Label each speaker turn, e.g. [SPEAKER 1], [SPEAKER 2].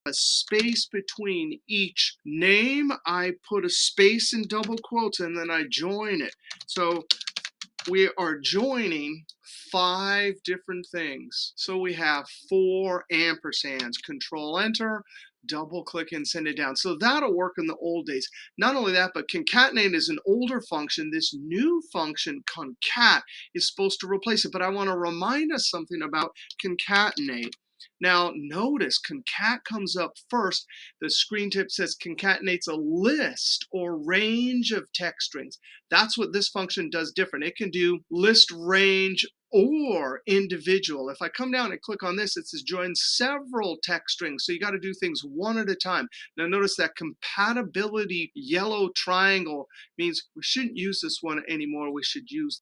[SPEAKER 1] a space between each name. I put a space in double quotes and then I join it. So we are joining 5 different things. So we have 4 ampersands. Control Enter, double click and send it down. So that'll work in the old days. Not only that, but concatenate is an older function. This new function, concat, is supposed to replace it. But I want to remind us something about concatenate. Now notice concat comes up first. The screen tip says concatenates a list or range of text strings. That's what this function does different. It can do list, range, or individual. If I come down and click on this, it says join several text strings. So you got to do things one at a time. Now notice that compatibility yellow triangle means we shouldn't use this one anymore. We should use